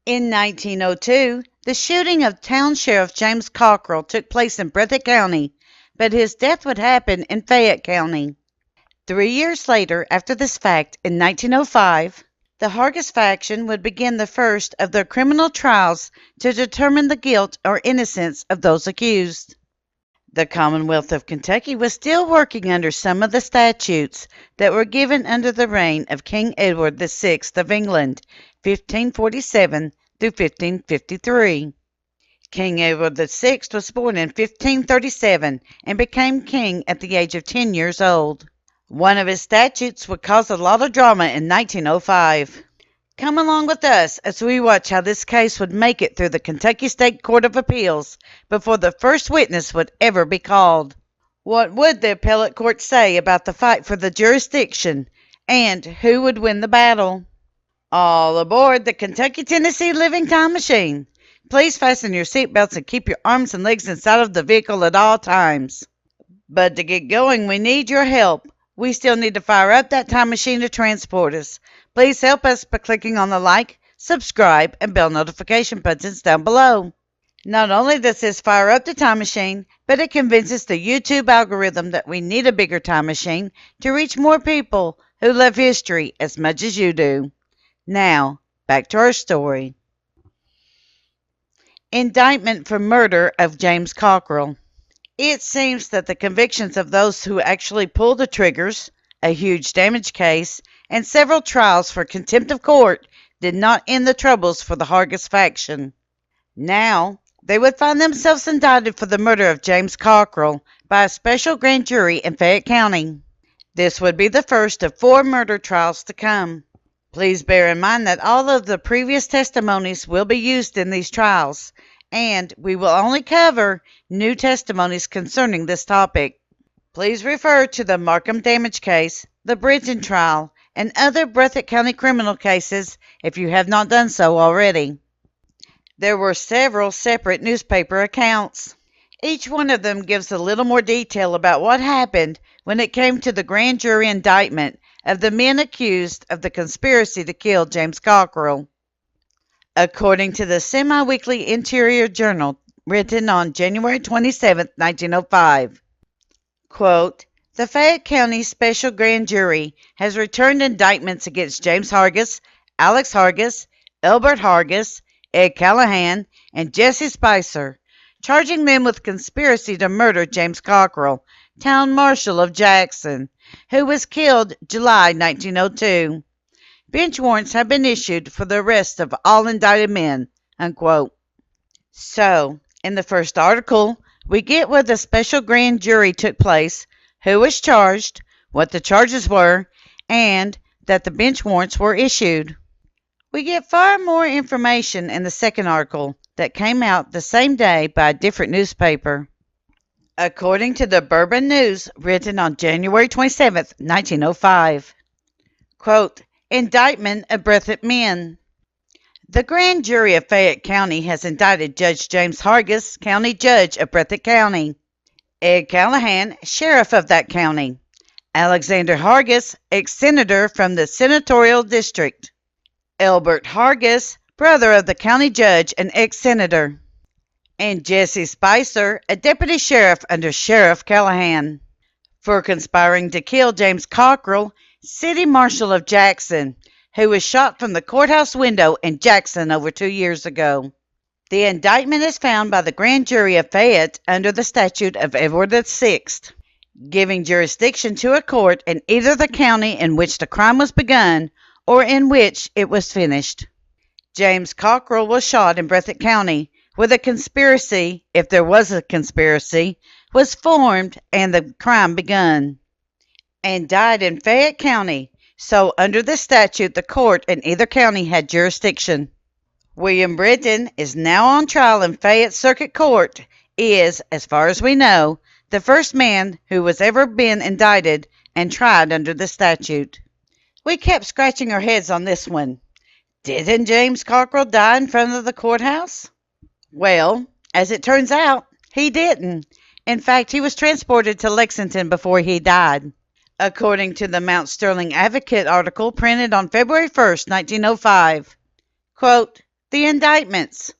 In 1902, the shooting of Town Sheriff James Cockrill took place in Breathitt County, but his death would happen in Fayette County. 3 years later, after this fact, in 1905, the Hargis faction would begin the first of their criminal trials to determine the guilt or innocence of those accused. The Commonwealth of Kentucky was still working under some of the statutes that were given under the reign of King Edward VI of England, 1547 through 1553. King Edward VI was born in 1537 and became king at the age of 10 years old. One of his statutes would cause a lot of drama in 1905. Come along with us as we watch how this case would make it through the Kentucky State Court of Appeals before the first witness would ever be called. What would the appellate court say about the fight for the jurisdiction, and who would win the battle? All aboard the Kentucky-Tennessee Living Time Machine. Please fasten your seatbelts and keep your arms and legs inside of the vehicle at all times. But to get going, we need your help. We still need to fire up that time machine to transport us. Please help us by clicking on the like, subscribe, and bell notification buttons down below. Not only does this fire up the time machine, but it convinces the YouTube algorithm that we need a bigger time machine to reach more people who love history as much as you do. Now, back to our story. Indictment for murder of James Cockrill. It seems that the convictions of those who actually pulled the triggers, a huge damage case, and several trials for contempt of court did not end the troubles for the Hargis faction. Now, they would find themselves indicted for the murder of James Cockrill by a special grand jury in Fayette County. This would be the first of 4 murder trials to come. Please bear in mind that all of the previous testimonies will be used in these trials, and we will only cover new testimonies concerning this topic. Please refer to the Markham damage case, the Bridgeton trial, and other Breathitt County criminal cases if you have not done so already. There were several separate newspaper accounts. Each one of them gives a little more detail about what happened when it came to the grand jury indictment of the men accused of the conspiracy to kill James Cockrill. According to the semi-weekly Interior Journal, written on January 27, 1905, quote, the Fayette County Special Grand Jury has returned indictments against James Hargis, Alex Hargis, Elbert Hargis, Ed Callahan, and Jesse Spicer, charging them with conspiracy to murder James Cockrill, town marshal of Jackson, who was killed July 1902. Bench warrants have been issued for the arrest of all indicted men, unquote. So, in the first article, we get where the special grand jury took place, who was charged, what the charges were, and that the bench warrants were issued. We get far more information in the second article that came out the same day by a different newspaper. According to the Bourbon News, written on January 27, 1905, quote, indictment of Breathitt men. The grand jury of Fayette County has indicted Judge James Hargis, county judge of Breathitt County, Ed Callahan, sheriff of that county, Alexander Hargis, ex-senator from the senatorial district, Elbert Hargis, brother of the county judge and ex-senator, and Jesse Spicer, a deputy sheriff under Sheriff Callahan, for conspiring to kill James Cockrill, city marshal of Jackson, who was shot from the courthouse window in Jackson over 2 years ago. The indictment is found by the grand jury of Fayette under the statute of Edward VI, giving jurisdiction to a court in either the county in which the crime was begun or in which it was finished. James Cockrill was shot in Breathitt County, where the conspiracy, if there was a conspiracy, was formed and the crime begun, and died in Fayette County, so under the statute the court in either county had jurisdiction. William Britton is now on trial in Fayette Circuit Court, is, as far as we know, the first man who has ever been indicted and tried under the statute. We kept scratching our heads on this one. Didn't James Cockrill die in front of the courthouse? Well, as it turns out, he didn't. In fact, he was transported to Lexington before he died. According to the Mount Sterling Advocate article printed on February 1st, 1905, quote, The indictments.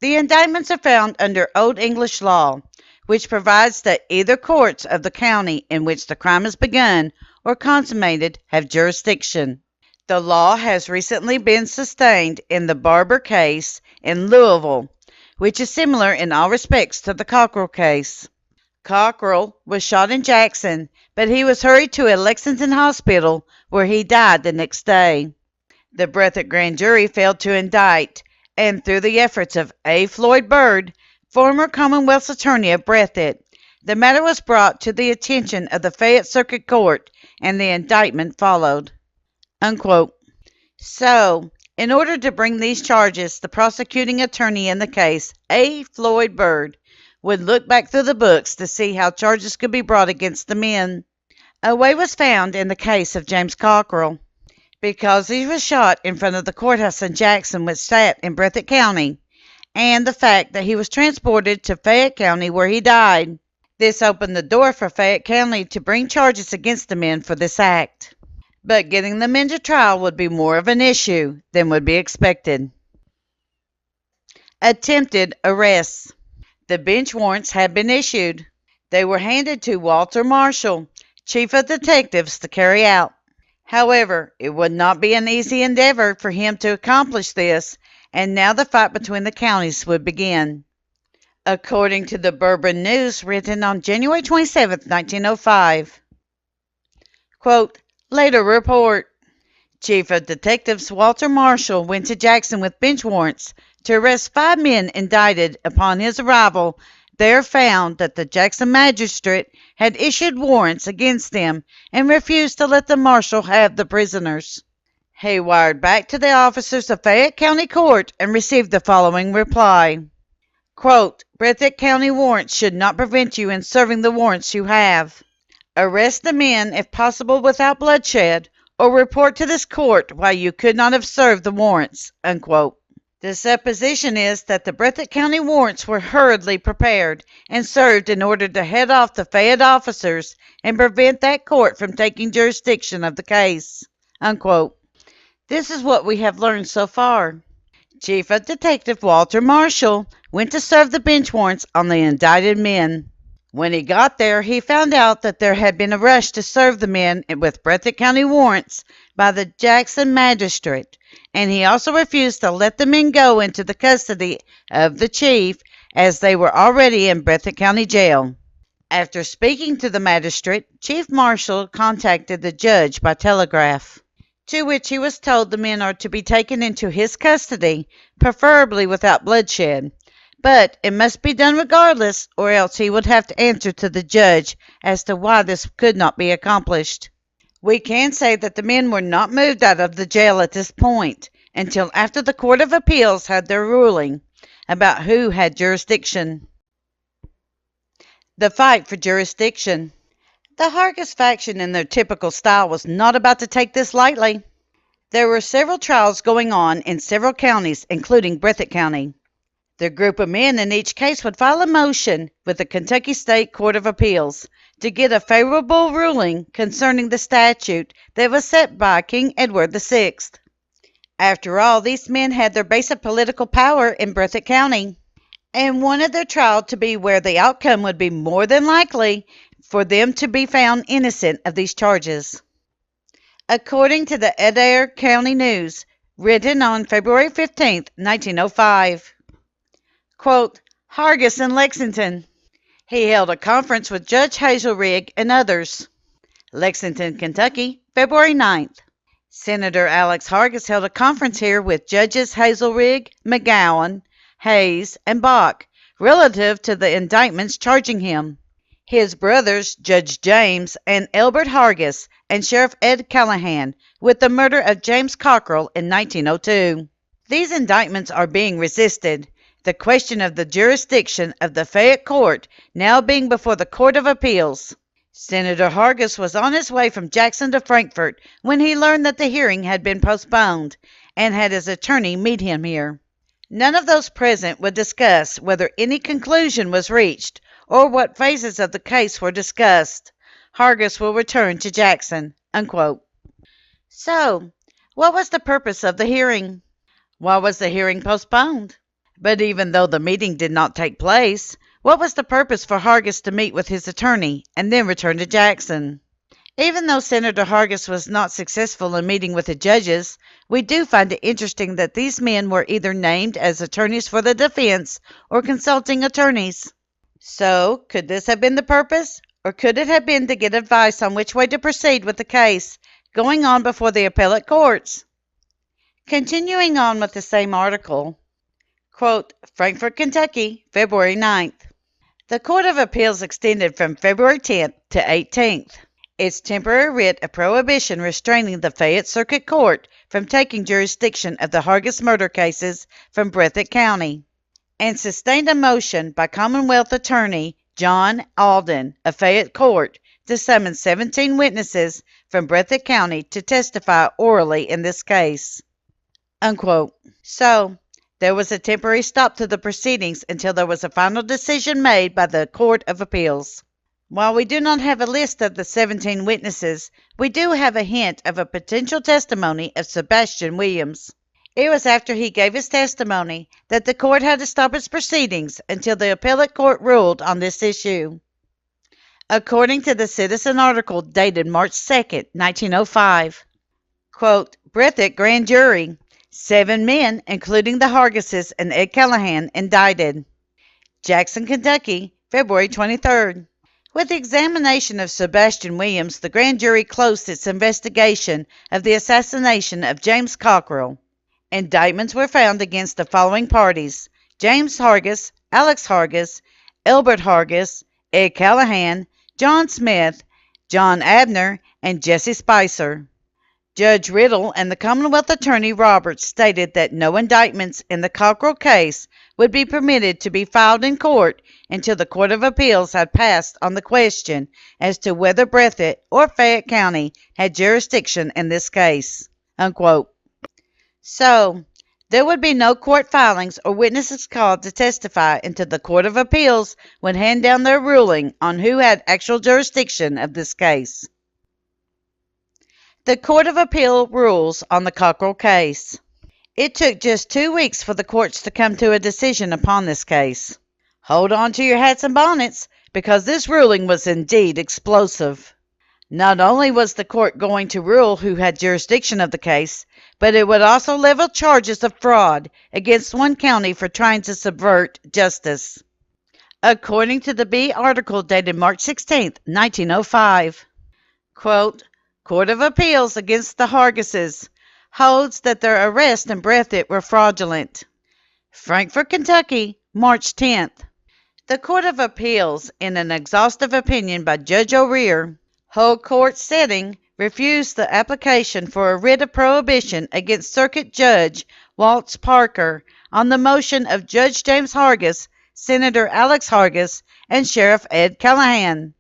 The indictments are found under Old English law, which provides that either courts of the county in which the crime is begun or consummated have jurisdiction. The law has recently been sustained in the Barber case in Louisville, which is similar in all respects to the Cockrill case. Cockrill was shot in Jackson, but he was hurried to a Lexington hospital where he died the next day. The Breathitt grand jury failed to indict, and through the efforts of A. Floyd Byrd, former Commonwealth's attorney of Breathitt, the matter was brought to the attention of the Fayette Circuit Court, and the indictment followed. Unquote. So, in order to bring these charges, the prosecuting attorney in the case, A. Floyd Byrd, would look back through the books to see how charges could be brought against the men. A way was found in the case of James Cockrill. Because he was shot in front of the courthouse in Jackson, which sat in Breathitt County, and the fact that he was transported to Fayette County where he died. This opened the door for Fayette County to bring charges against the men for this act. But getting the men to trial would be more of an issue than would be expected. Attempted arrests. The bench warrants had been issued. They were handed to Walter Marshall, chief of detectives, to carry out. However, it would not be an easy endeavor for him to accomplish this, and now the fight between the counties would begin. According to the Bourbon News, written on January 27, 1905, quote, later report, Chief of Detectives Walter Marshall went to Jackson with bench warrants to arrest 5 men indicted. Upon his arrival, there found that the Jackson magistrate had issued warrants against them and refused to let the marshal have the prisoners. He wired back to the officers of Fayette County Court and received the following reply. Quote, Breathitt County warrants should not prevent you in serving the warrants you have. Arrest the men if possible without bloodshed, or report to this court why you could not have served the warrants. Unquote. The supposition is that the Breathitt County warrants were hurriedly prepared and served in order to head off the Fayette officers and prevent that court from taking jurisdiction of the case. Unquote. This is what we have learned so far. Chief of Detective Walter Marshall went to serve the bench warrants on the indicted men. When he got there, he found out that there had been a rush to serve the men with Breathitt County warrants by the Jackson magistrate, and he also refused to let the men go into the custody of the chief, as they were already in Breathitt County Jail. After speaking to the magistrate, Chief Marshall contacted the judge by telegraph, to which he was told the men are to be taken into his custody, preferably without bloodshed. But it must be done regardless, or else he would have to answer to the judge as to why this could not be accomplished. We can say that the men were not moved out of the jail at this point until after the Court of Appeals had their ruling about who had jurisdiction. The fight for jurisdiction. The Hargis faction in their typical style was not about to take this lightly. There were several trials going on in several counties, including Breathitt County. The group of men in each case would file a motion with the Kentucky State Court of Appeals to get a favorable ruling concerning the statute that was set by King Edward VI. After all, these men had their base of political power in Breathitt County and wanted their trial to be where the outcome would be more than likely for them to be found innocent of these charges. According to the Adair County News, written on February 15, 1905, quote, Hargis in Lexington. He held a conference with Judge Hazelrig and others. Lexington, Kentucky, February 9th. Senator Alex Hargis held a conference here with Judges Hazelrig, McGowan, Hayes, and Bach, relative to the indictments charging him. His brothers, Judge James and Elbert Hargis, and Sheriff Ed Callahan, with the murder of James Cockrill in 1902. These indictments are being resisted. The question of the jurisdiction of the Fayette Court now being before the Court of Appeals. Senator Hargis was on his way from Jackson to Frankfort when he learned that the hearing had been postponed, and had his attorney meet him here. None of those present would discuss whether any conclusion was reached or what phases of the case were discussed. Hargis will return to Jackson. Unquote. So, what was the purpose of the hearing? Why was the hearing postponed? But even though the meeting did not take place, what was the purpose for Hargis to meet with his attorney and then return to Jackson? Even though Senator Hargis was not successful in meeting with the judges, we do find it interesting that these men were either named as attorneys for the defense or consulting attorneys. So, could this have been the purpose? Or could it have been to get advice on which way to proceed with the case going on before the appellate courts? Continuing on with the same article, quote, Frankfort, Kentucky, February 9th. The Court of Appeals extended from February 10th to 18th. Its temporary writ of prohibition restraining the Fayette Circuit Court from taking jurisdiction of the Hargis murder cases from Breathitt County, and sustained a motion by Commonwealth Attorney John Alden of Fayette Court to summon 17 witnesses from Breathitt County to testify orally in this case. Unquote. So, there was a temporary stop to the proceedings until there was a final decision made by the Court of Appeals. While we do not have a list of the 17 witnesses, we do have a hint of a potential testimony of Sebastian Williams. It was after he gave his testimony that the court had to stop its proceedings until the appellate court ruled on this issue. According to the Citizen article dated March 2nd, 1905, quote, Breathitt Grand Jury, 7 men, including the Hargises and Ed Callahan, indicted. Jackson, Kentucky, February 23rd. With the examination of Sebastian Williams, the grand jury closed its investigation of the assassination of James Cockrill. Indictments were found against the following parties: James Hargis, Alex Hargis, Elbert Hargis, Ed Callahan, John Smith, John Abner, and Jesse Spicer. Judge Riddle and the Commonwealth Attorney Roberts stated that no indictments in the Cockrill case would be permitted to be filed in court until the Court of Appeals had passed on the question as to whether Breathitt or Fayette County had jurisdiction in this case. Unquote. So, there would be no court filings or witnesses called to testify until the Court of Appeals would hand down their ruling on who had actual jurisdiction of this case. The Court of Appeal rules on the Cockrill case. It took just 2 weeks for the courts to come to a decision upon this case. Hold on to your hats and bonnets, because this ruling was indeed explosive. Not only was the court going to rule who had jurisdiction of the case, but it would also level charges of fraud against one county for trying to subvert justice. According to the B article dated March 16, 1905, quote, Court of Appeals against the Hargises holds that their arrest in Breathitt were fraudulent. Frankfort, Kentucky, March 10th. The Court of Appeals, in an exhaustive opinion by Judge O'Rear, whole court setting, refused the application for a writ of prohibition against Circuit Judge Waltz Parker on the motion of Judge James Hargis, Senator Alex Hargis, and Sheriff Ed Callahan,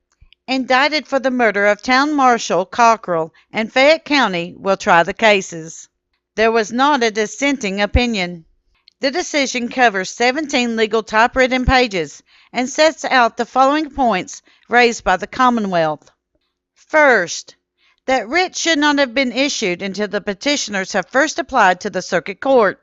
indicted for the murder of Town Marshal Cockrill, and Fayette County will try the cases. There was not a dissenting opinion. The decision covers 17 legal typewritten pages and sets out the following points raised by the Commonwealth. First, that writ should not have been issued until the petitioners have first applied to the Circuit Court.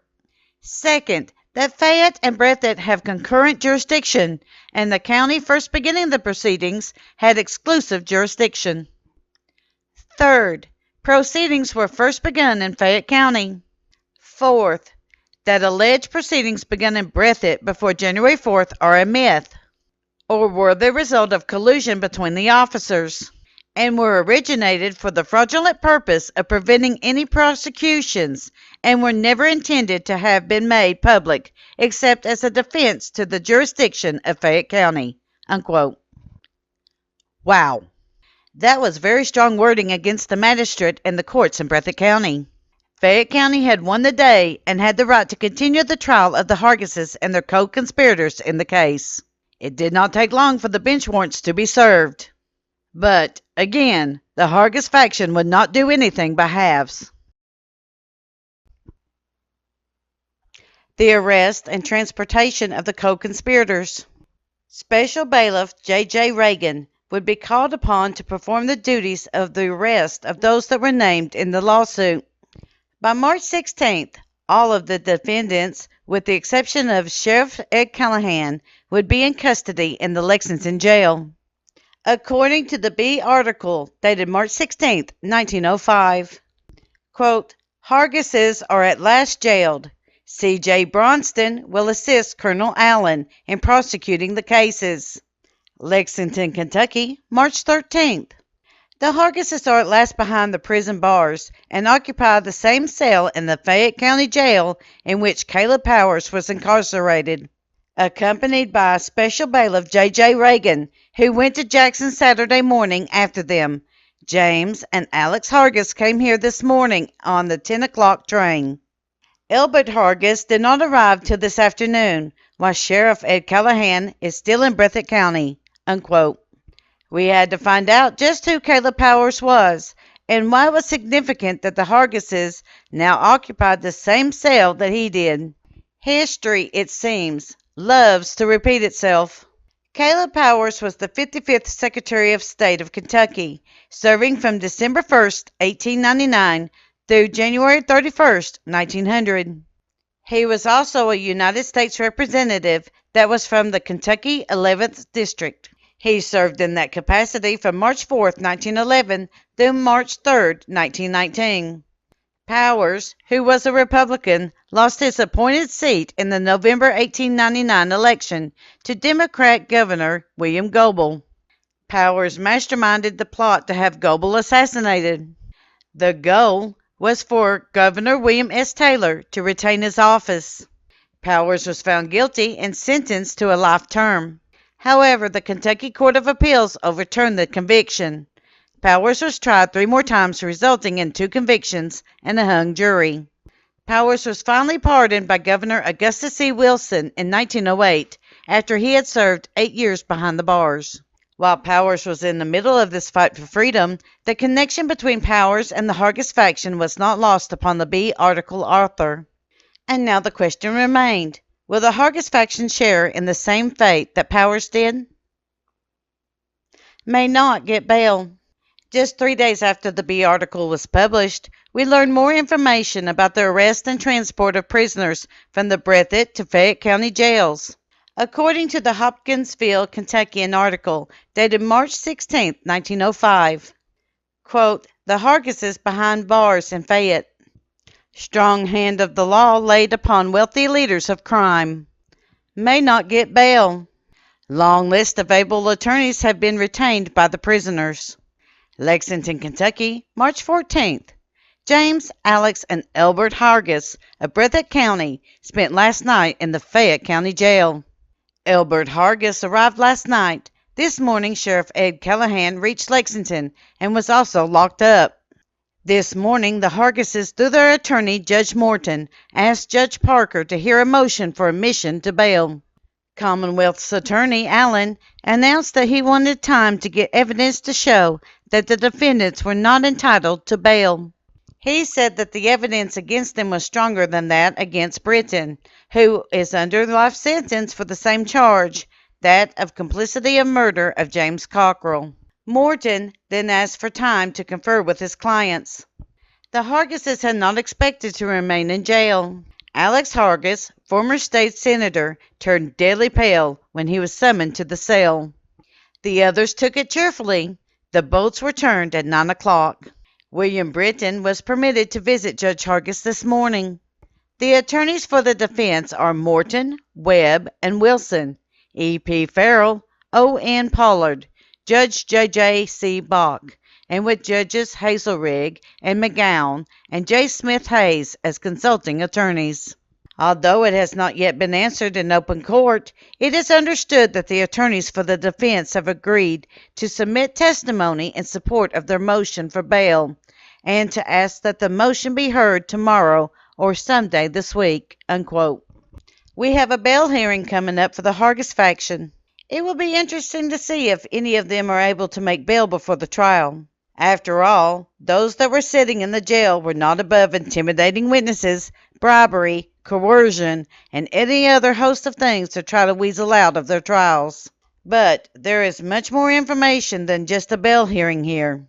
Second, that Fayette and Breathitt have concurrent jurisdiction, and the county first beginning the proceedings had exclusive jurisdiction. Third, proceedings were first begun in Fayette County. Fourth, that alleged proceedings begun in Breathitt before January 4th are a myth, or were the result of collusion between the officers, and were originated for the fraudulent purpose of preventing any prosecutions, and were never intended to have been made public except as a defense to the jurisdiction of Fayette County. Unquote. Wow. That was very strong wording against the magistrate and the courts in Breathitt County. Fayette County had won the day and had the right to continue the trial of the Hargises and their co-conspirators in the case. It did not take long for the bench warrants to be served. But, again, the Hargis faction would not do anything by halves. The arrest and transportation of the co-conspirators. Special Bailiff J.J. Reagan would be called upon to perform the duties of the arrest of those that were named in the lawsuit. By March 16th, All of the defendants, with the exception of Sheriff Ed Callahan, would be in custody in the Lexington jail. According to the B article dated March 16, 1905, quote, Hargises are at last jailed. C.J. Bronston will assist Colonel Allen in prosecuting the cases. Lexington, Kentucky, March 13th. The Hargises are at last behind the prison bars and occupy the same cell in the Fayette County Jail in which Caleb Powers was incarcerated, accompanied by a special bailiff, J.J. Reagan, who went to Jackson Saturday morning after them. James and Alex Hargis came here this morning on the 10 o'clock train. Elbert Hargis did not arrive till this afternoon, while Sheriff Ed Callahan is still in Breathitt County, unquote. We had to find out just who Caleb Powers was, and why it was significant that the Hargises now occupied the same cell that he did. History, it seems, loves to repeat itself. Caleb Powers was the 55th Secretary of State of Kentucky, serving from December 1st, 1899 through January 31st, 1900. He was also a United States Representative that was from the Kentucky 11th District. He served in that capacity from March 4th, 1911 through March 3rd, 1919. Powers, who was a Republican, lost his appointed seat in the November 1899 election to Democrat Governor William Goebel. Powers masterminded the plot to have Goebel assassinated. The goal was for Governor William S. Taylor to retain his office. Powers was found guilty and sentenced to a life term. However, the Kentucky Court of Appeals overturned the conviction. Powers was tried 3 more times, resulting in 2 convictions and a hung jury. Powers was finally pardoned by Governor Augustus C. Wilson in 1908 after he had served 8 years behind the bars. While Powers was in the middle of this fight for freedom, the connection between Powers and the Hargis faction was not lost upon the B article author. And now the question remained, will the Hargis faction share in the same fate that Powers did? May not get bail. Just 3 days after the B article was published, we learned more information about the arrest and transport of prisoners from the Breathitt to Fayette County jails. According to the Hopkinsville, Kentuckian article dated March 16, 1905, quote, the Hargises behind bars in Fayette. Strong hand of the law laid upon wealthy leaders of crime. May not get bail. Long list of able attorneys have been retained by the prisoners. Lexington, Kentucky, March 14th. James, Alex, and Elbert Hargis of Breathitt County spent last night in the Fayette County Jail. Elbert Hargis arrived last night. This morning, Sheriff Ed Callahan reached Lexington and was also locked up. This morning, the Hargises, through their attorney, Judge Morton, asked Judge Parker to hear a motion for admission to bail. Commonwealth's attorney, Allen, announced that he wanted time to get evidence to show that the defendants were not entitled to bail. He said that the evidence against them was stronger than that against Britton, who is under life sentence for the same charge, that of complicity of murder of James Cockrill. Morton then asked for time to confer with his clients. The Hargises had not expected to remain in jail. Alex Hargis, former state senator, turned deadly pale when he was summoned to the cell. The others took it cheerfully. The bolts were turned at 9 o'clock. William Britton was permitted to visit Judge Hargis this morning. The attorneys for the defense are Morton, Webb, and Wilson, E.P. Farrell, O.N. Pollard, Judge J.J.C. Bach, and with Judges Hazelrig and McGowan and J. Smith Hayes as consulting attorneys. Although it has not yet been answered in open court, it is understood that the attorneys for the defense have agreed to submit testimony in support of their motion for bail, and to ask that the motion be heard tomorrow or someday this week, unquote. We have a bail hearing coming up for the Hargis faction. It will be interesting to see if any of them are able to make bail before the trial. After all, those that were sitting in the jail were not above intimidating witnesses, bribery, coercion, and any other host of things to try to weasel out of their trials. But there is much more information than just a bail hearing here.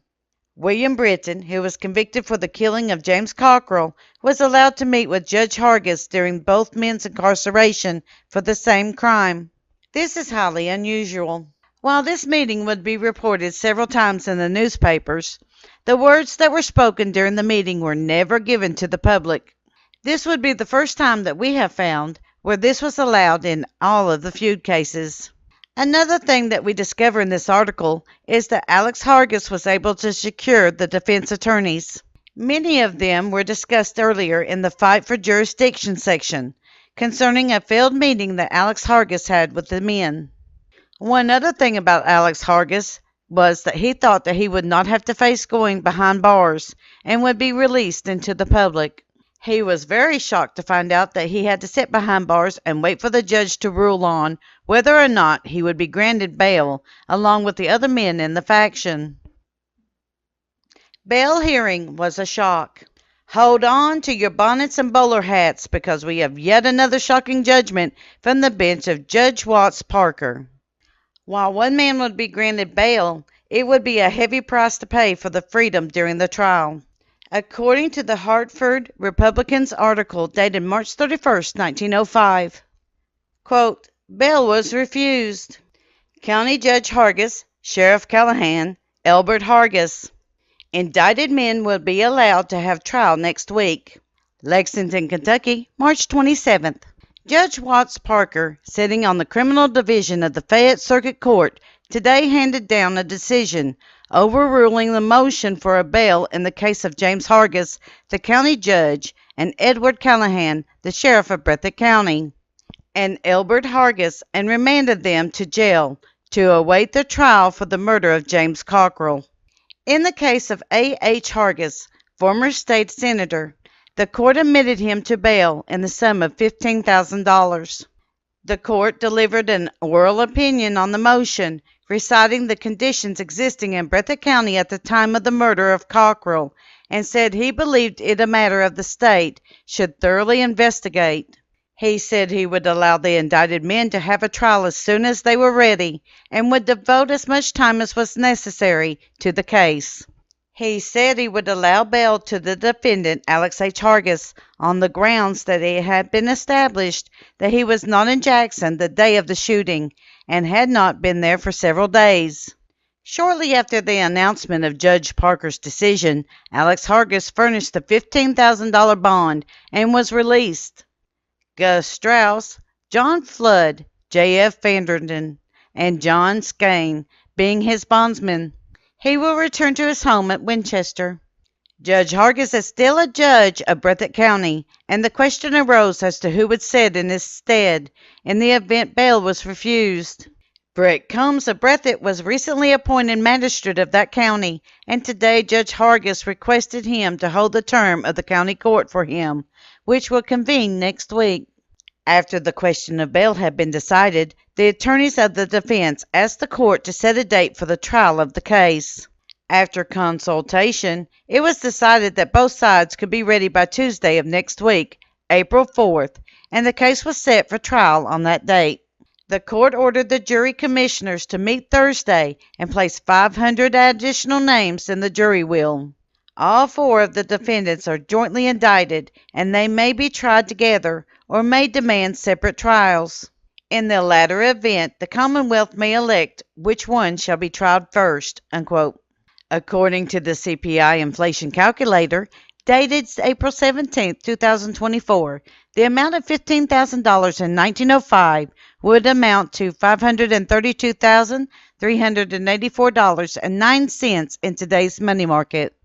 William Britton, who was convicted for the killing of James Cockrill, was allowed to meet with Judge Hargis during both men's incarceration for the same crime. This is highly unusual. While this meeting would be reported several times in the newspapers, the words that were spoken during the meeting were never given to the public. This would be the first time that we have found where this was allowed in all of the feud cases. Another thing that we discover in this article is that Alex Hargis was able to secure the defense attorneys. Many of them were discussed earlier in the Fight for Jurisdiction section concerning a failed meeting that Alex Hargis had with the men. One other thing about Alex Hargis was that he thought that he would not have to face going behind bars and would be released into the public. He was very shocked to find out that he had to sit behind bars and wait for the judge to rule on whether or not he would be granted bail along with the other men in the faction. Bail hearing was a shock. Hold on to your bonnets and bowler hats because we have yet another shocking judgment from the bench of Judge Watts Parker. While one man would be granted bail, it would be a heavy price to pay for the freedom during the trial. According to the Hartford Republican's article dated March 31, 1905, quote, bail was refused. County Judge Hargis, Sheriff Callahan, Elbert Hargis. Indicted men will be allowed to have trial next week. Lexington, Kentucky, March 27th. Judge Watts Parker, sitting on the criminal division of the Fayette Circuit Court, today handed down a decision overruling the motion for a bail in the case of James Hargis, the county judge, and Edward Callahan, the sheriff of Breathitt County, and Elbert Hargis, and remanded them to jail to await their trial for the murder of James Cockrill. In the case of A. H. Hargis, former state senator, the court admitted him to bail in the sum of $15,000. The court delivered an oral opinion on the motion, reciting the conditions existing in Breathitt County at the time of the murder of Cockrill, and said he believed it a matter of the state should thoroughly investigate. He said he would allow the indicted men to have a trial as soon as they were ready, and would devote as much time as was necessary to the case. He said he would allow bail to the defendant, Alex H. Hargis, on the grounds that it had been established that he was not in Jackson the day of the shooting and had not been there for several days. Shortly after the announcement of Judge Parker's decision, Alex Hargis furnished a $15,000 bond and was released. Gus Strauss, John Flood, J. F. Vanderden, and John Skane being his bondsmen. He will return to his home at Winchester. Judge Hargis is still a judge of Breathitt County, and the question arose as to who would sit in his stead in the event bail was refused. Brett Combs of Breathitt was recently appointed magistrate of that county, and today Judge Hargis requested him to hold the term of the county court for him, which will convene next week. After the question of bail had been decided, the attorneys of the defense asked the court to set a date for the trial of the case. After consultation, it was decided that both sides could be ready by Tuesday of next week, April 4th, and the case was set for trial on that date. The court ordered the jury commissioners to meet Thursday and place 500 additional names in the jury wheel. All four of the defendants are jointly indicted, and they may be tried together or may demand separate trials. In the latter event, the Commonwealth may elect which one shall be tried first, unquote. According to the CPI inflation calculator, dated April 17, 2024, the amount of $15,000 in 1905 would amount to $532,384.09 in today's money market.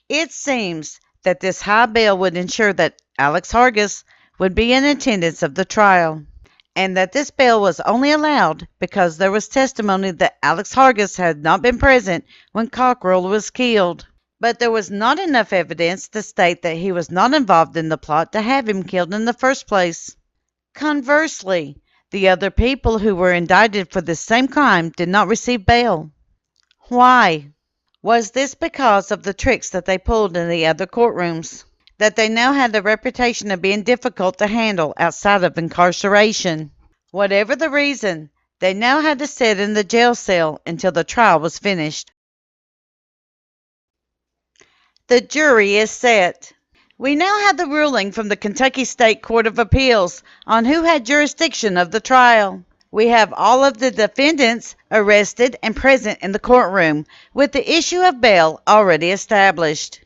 It seems that this high bail would ensure that Alex Hargis would be in attendance of the trial, and that this bail was only allowed because there was testimony that Alex Hargis had not been present when Cockrill was killed. But there was not enough evidence to state that he was not involved in the plot to have him killed in the first place. Conversely, the other people who were indicted for this same crime did not receive bail. Why? Was this because of the tricks that they pulled in the other courtrooms? That they now had the reputation of being difficult to handle outside of incarceration? Whatever the reason, they now had to sit in the jail cell until the trial was finished. The jury is set. We now have the ruling from the Kentucky State Court of Appeals on who had jurisdiction of the trial. We have all of the defendants arrested and present in the courtroom, with the issue of bail already established.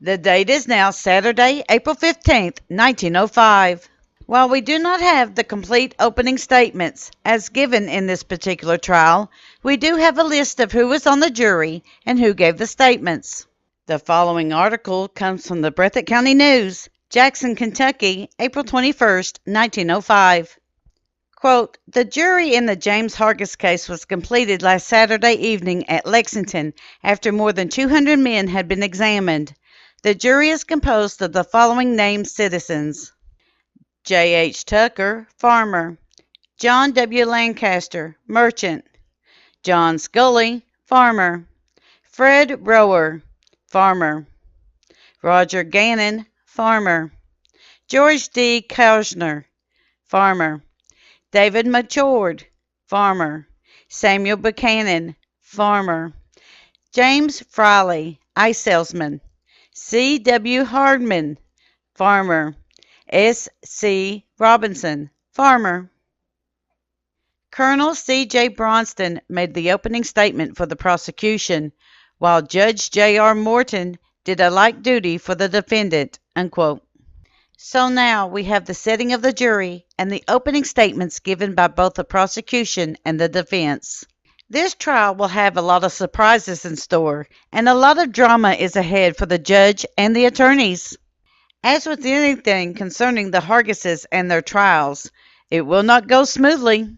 The date is now Saturday, April 15th, 1905. While we do not have the complete opening statements as given in this particular trial, we do have a list of who was on the jury and who gave the statements. The following article comes from the Breathitt County News, Jackson, Kentucky, April 21st, 1905. Quote, the jury in the James Hargis case was completed last Saturday evening at Lexington after more than 200 men had been examined. The jury is composed of the following named citizens: J. H. Tucker, farmer; John W. Lancaster, merchant; John Scully, farmer; Fred Rower, farmer; Roger Gannon, farmer; George D. Kausner, farmer; David Machord, farmer; Samuel Buchanan, farmer; James Friley, ice salesman; C. W. Hardman, farmer; S. C. Robinson, farmer. Colonel C. J. Bronston made the opening statement for the prosecution, while Judge J. R. Morton did a like duty for the defendant. Unquote. So now we have the setting of the jury and the opening statements given by both the prosecution and the defense. This trial will have a lot of surprises in store, and a lot of drama is ahead for the judge and the attorneys. As with anything concerning the Hargises and their trials, it will not go smoothly.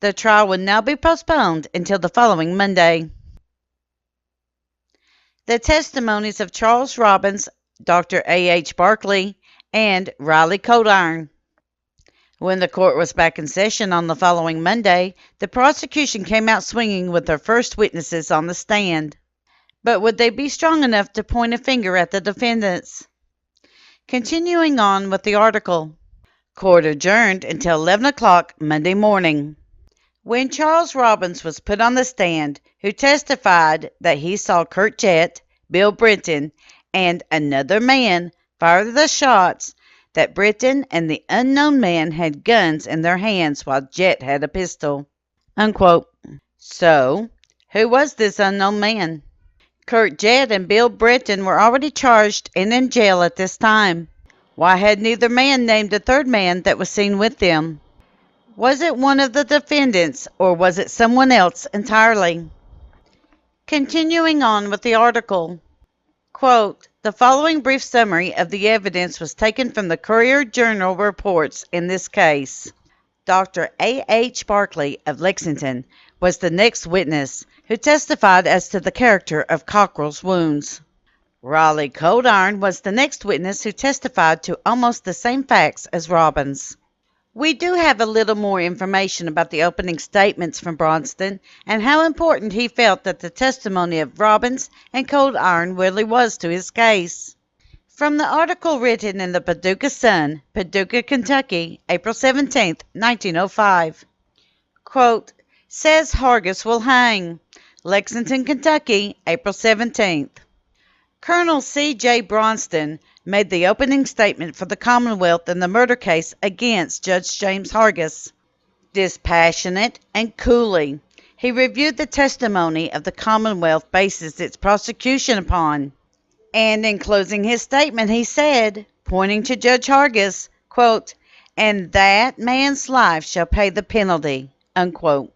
The trial will now be postponed until the following Monday. The testimonies of Charles Robbins, Dr. A. H. Barkley, and Riley Codiron. When the court was back in session on the following Monday, the prosecution came out swinging with their first witnesses on the stand. But would they be strong enough to point a finger at the defendants? Continuing on with the article. Court adjourned until 11 o'clock Monday morning. When Charles Robbins was put on the stand, who testified that he saw Kurt Jett, Bill Britton, and another man fire the shots, that Britton and the unknown man had guns in their hands while Jett had a pistol. Unquote. So, who was this unknown man? Kurt Jett and Bill Britton were already charged and in jail at this time. Why had neither man named a third man that was seen with them? Was it one of the defendants, or was it someone else entirely? Continuing on with the article. Quote, the following brief summary of the evidence was taken from the Courier-Journal reports in this case. Dr. A. H. Barkley of Lexington was the next witness, who testified as to the character of Cockrill's wounds. Riley Codiron was the next witness who testified to almost the same facts as Robbins. We do have a little more information about the opening statements from Bronston and how important he felt that the testimony of Robbins and Codiron really was to his case. From the article written in the Paducah Sun, Paducah, Kentucky, April 17, 1905. Quote, says Hargis will hang. Lexington, Kentucky, April 17th. Colonel C. J. Bronston made the opening statement for the Commonwealth in the murder case against Judge James Hargis. Dispassionate and coolly, he reviewed the testimony of the Commonwealth bases its prosecution upon. And in closing his statement, he said, pointing to Judge Hargis, quote, and that man's life shall pay the penalty, unquote.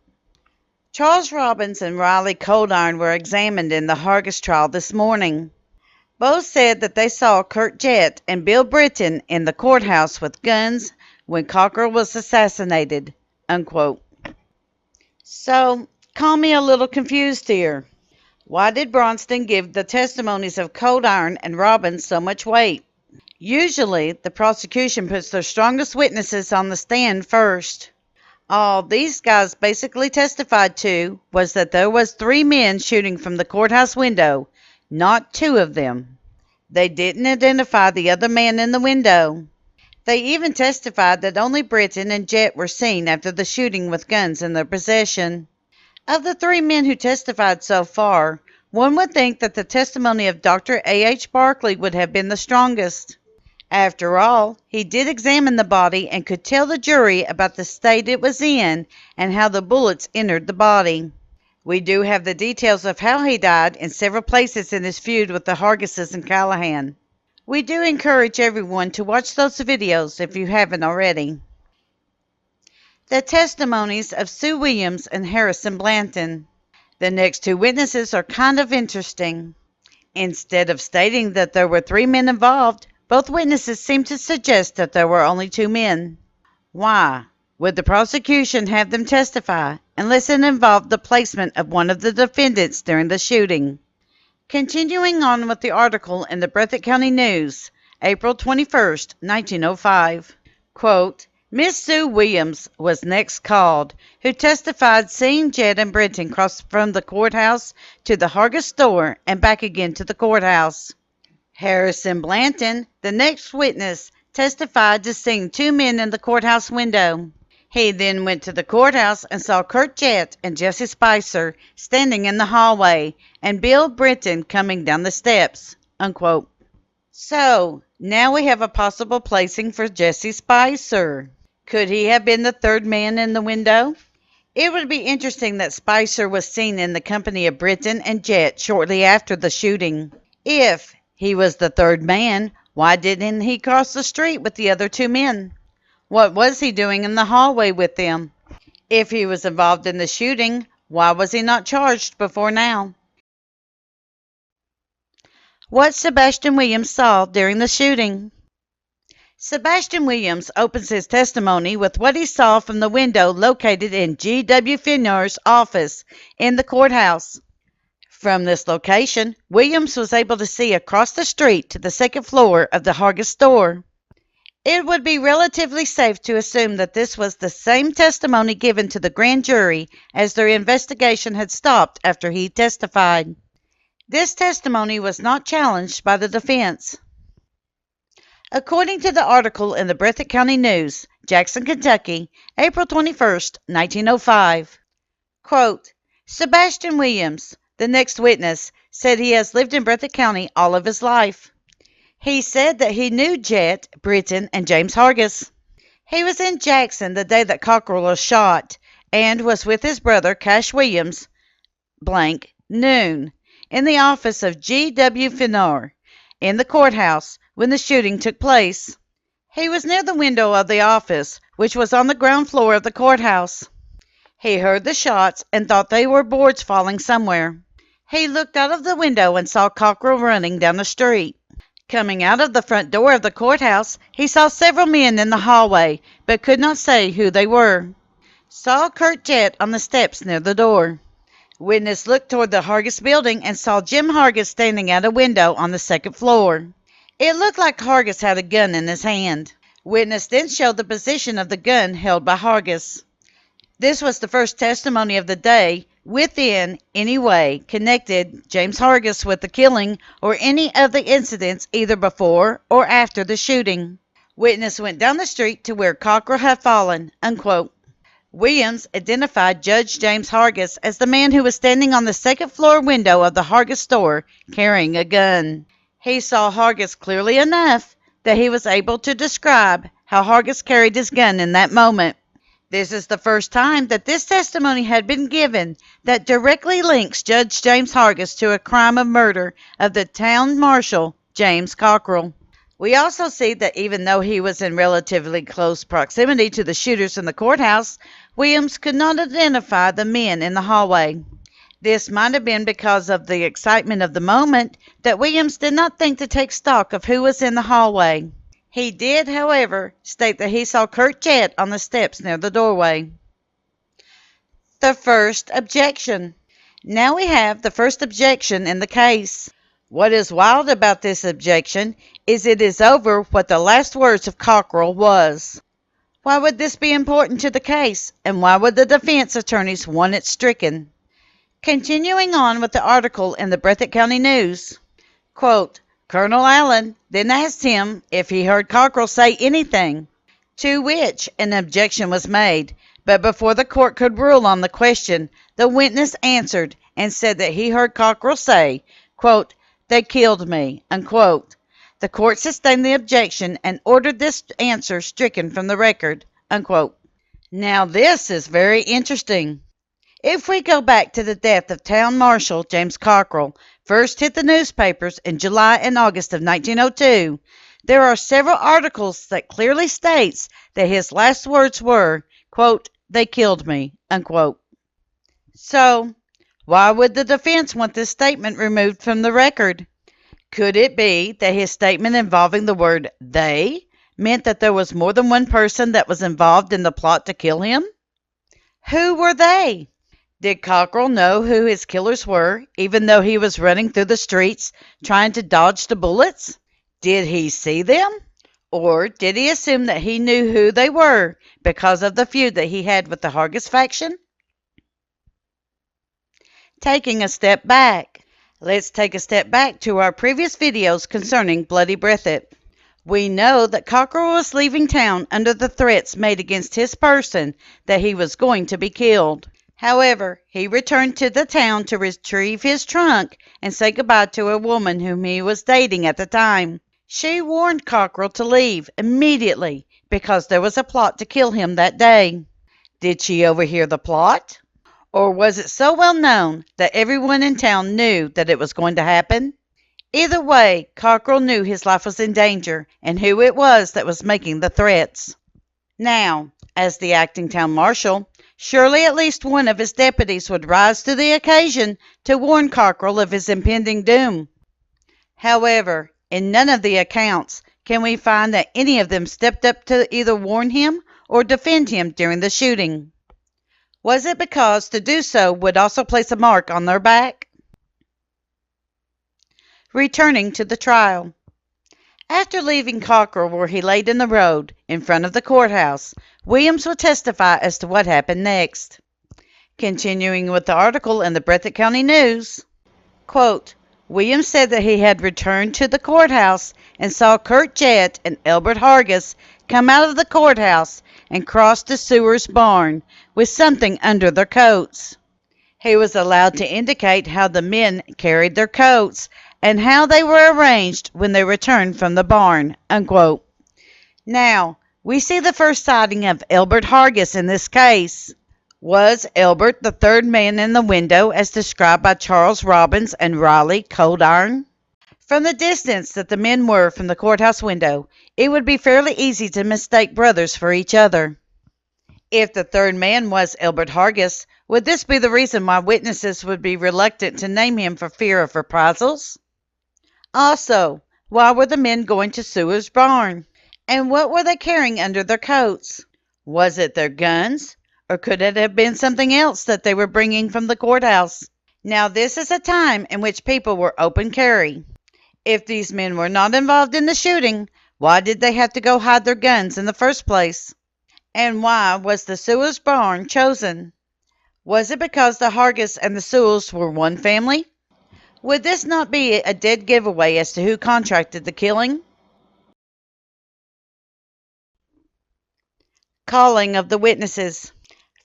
Charles Robbins and Riley Codiron were examined in the Hargis trial this morning. Both said that they saw Kurt Jett and Bill Britton in the courthouse with guns when Cockrell was assassinated, unquote. So, call me a little confused here. Why did Bronston give the testimonies of Codiron and Robbins so much weight? Usually, the prosecution puts their strongest witnesses on the stand first. All these guys basically testified to was that there was 3 men shooting from the courthouse window, not 2 of them. They didn't identify the other man in the window. They even testified that only Britton and Jett were seen after the shooting with guns in their possession. Of the 3 men who testified so far, One would think that the testimony of Dr. A.H. Barkley would have been the strongest. After all, he did examine the body and could tell the jury about the state it was in and how the bullets entered the body. We do have the details of how he died in several places in his feud with the Hargises and Callahan. We do encourage everyone to watch those videos if you haven't already. The testimonies of Sue Williams and Harrison Blanton. The next two witnesses are kind of interesting. Instead of stating that there were 3 men involved, both witnesses seem to suggest that there were only 2 men. Why would the prosecution have them testify unless it involved the placement of one of the defendants during the shooting? Continuing on with the article in the Breathitt County News, April 21st, 1905, quote, Miss Sue Williams was next called, who testified seeing Jed and Brenton cross from the courthouse to the Hargis store and back again to the courthouse. Harrison Blanton, the next witness, testified to seeing 2 men in the courthouse window. He then went to the courthouse and saw Kurt Jett and Jesse Spicer standing in the hallway and Bill Brenton coming down the steps, unquote. So, now we have a possible placing for Jesse Spicer. Could he have been the 3rd man in the window? It would be interesting that Spicer was seen in the company of Brenton and Jett shortly after the shooting. If he was the 3rd man, why didn't he cross the street with the other 2 men? What was he doing in the hallway with them? If he was involved in the shooting, why was he not charged before now? What Sebastian Williams saw during the shooting. Sebastian Williams opens his testimony with what he saw from the window located in G.W. Finner's office in the courthouse. From this location, Williams was able to see across the street to the 2nd floor of the Hargis store. It would be relatively safe to assume that this was the same testimony given to the grand jury as their investigation had stopped after he testified. This testimony was not challenged by the defense. According to the article in the Breathitt County News, Jackson, Kentucky, April 21st, 1905, quote, Sebastian Williams, the next witness, said he has lived in Breathitt County all of his life. He said that he knew Jett, Brenton, and James Hargis. He was in Jackson the day that Cockrill was shot and was with his brother, Cash Williams, noon, in the office of G.W. Finner, in the courthouse, when the shooting took place. He was near the window of the office, which was on the ground floor of the courthouse. He heard the shots and thought they were boards falling somewhere. He looked out of the window and saw Cockrill running down the street. Coming out of the front door of the courthouse, he saw several men in the hallway, but could not say who they were. Saw Kurt Jett on the steps near the door. Witness looked toward the Hargis building and saw Jim Hargis standing at a window on the 2nd floor. It looked like Hargis had a gun in his hand. Witness then showed the position of the gun held by Hargis. This was the first testimony of the day within any way connected James Hargis with the killing or any of the incidents either before or after the shooting. Witness went down the street to where Cockrill had fallen, unquote. Williams identified Judge James Hargis as the man who was standing on the 2nd floor window of the Hargis store carrying a gun. He saw Hargis clearly enough that he was able to describe how Hargis carried his gun in that moment. This is the first time that this testimony had been given that directly links Judge James Hargis to a crime of murder of the town marshal, James Cockrill. We also see that even though he was in relatively close proximity to the shooters in the courthouse, Williams could not identify the men in the hallway. This might have been because of the excitement of the moment that Williams did not think to take stock of who was in the hallway. He did, however, state that he saw Kurt Jett on the steps near the doorway. The first objection. Now we have the first objection in the case. What is wild about this objection is it is over what the last words of Cockrill was. Why would this be important to the case, and why would the defense attorneys want it stricken? Continuing on with the article in the Breathitt County News, quote, Colonel Allen then asked him if he heard Cockrill say anything, to which an objection was made, but before the court could rule on the question, the witness answered, and said that he heard Cockrill say, quote, "They killed me," unquote. The court sustained the objection and ordered this answer stricken from the record, unquote. Now this is very interesting. If we go back to the death of Town Marshal James Cockrill, first hit the newspapers in July and August of 1902, there are several articles that clearly states that his last words were, quote, "They killed me," unquote. So, why would the defense want this statement removed from the record? Could it be that his statement involving the word "they" meant that there was more than one person that was involved in the plot to kill him? Who were they? Did Cockrill know who his killers were, even though he was running through the streets trying to dodge the bullets? Did he see them? Or did he assume that he knew who they were because of the feud that he had with the Hargis faction? Taking a step back. Let's take a step back to our previous videos concerning Bloody Breathitt. We know that Cockrill was leaving town under the threats made against his person that he was going to be killed. However, he returned to the town to retrieve his trunk and say goodbye to a woman whom he was dating at the time. She warned Cockrill to leave immediately because there was a plot to kill him that day. Did she overhear the plot? Or was it so well known that everyone in town knew that it was going to happen? Either way, Cockrill knew his life was in danger and who it was that was making the threats. Now, as the acting town marshal, surely at least one of his deputies would rise to the occasion to warn Cockrill of his impending doom. However, in none of the accounts can we find that any of them stepped up to either warn him or defend him during the shooting. Was it because to do so would also place a mark on their back? Returning to the trial. After leaving Cockrill where he laid in the road in front of the courthouse, Williams would testify as to what happened next. Continuing with the article in the Breathitt County News, quote, Williams said that he had returned to the courthouse and saw Kurt Jett and Elbert Hargis come out of the courthouse and cross to Sewer's barn with something under their coats. He was allowed to indicate how the men carried their coats and how they were arranged when they returned from the barn, unquote. Now, we see the first sighting of Elbert Hargis in this case. Was Elbert the third man in the window as described by Charles Robbins and Riley Coldiron? From the distance that the men were from the courthouse window, it would be fairly easy to mistake brothers for each other. If the third man was Elbert Hargis, would this be the reason why witnesses would be reluctant to name him for fear of reprisals? Also, why were the men going to Sewer's barn? And what were they carrying under their coats? Was it their guns? Or could it have been something else that they were bringing from the courthouse? Now, this is a time in which people were open carry. If these men were not involved in the shooting, why did they have to go hide their guns in the first place? And why was the Sewer's barn chosen? Was it because the Hargis and the Sewells were one family? Would this not be a dead giveaway as to who contracted the killing? Calling of the witnesses.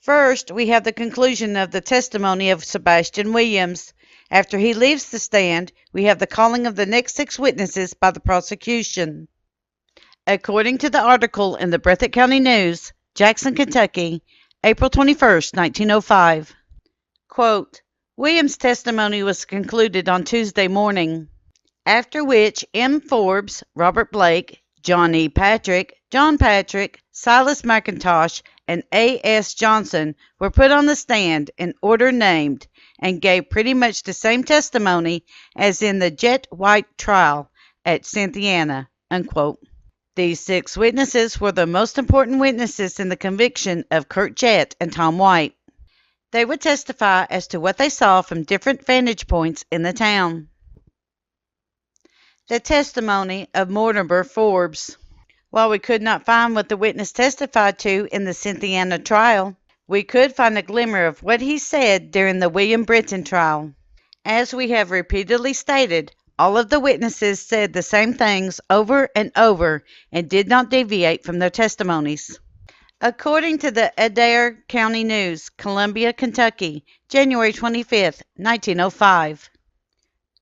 First, we have the conclusion of the testimony of Sebastian Williams. After he leaves the stand, we have the calling of the next 6 witnesses by the prosecution. According to the article in the Breathitt County News, Jackson, Kentucky, April 21st, 1905. Quote, Williams' testimony was concluded on Tuesday morning, after which M. Forbes, Robert Blake, John E. Patrick, John Patrick, Silas McIntosh, and A. S. Johnson were put on the stand in order named and gave pretty much the same testimony as in the Jet White trial at Cynthiana, unquote. These 6 witnesses were the most important witnesses in the conviction of Kurt Jett and Tom White. They would testify as to what they saw from different vantage points in the town. The testimony of Mortimer Forbes. While we could not find what the witness testified to in the Cynthiana trial, we could find a glimmer of what he said during the William Britton trial. As we have repeatedly stated, all of the witnesses said the same things over and over and did not deviate from their testimonies. According to the Adair County News, Columbia, Kentucky, January 25th, 1905.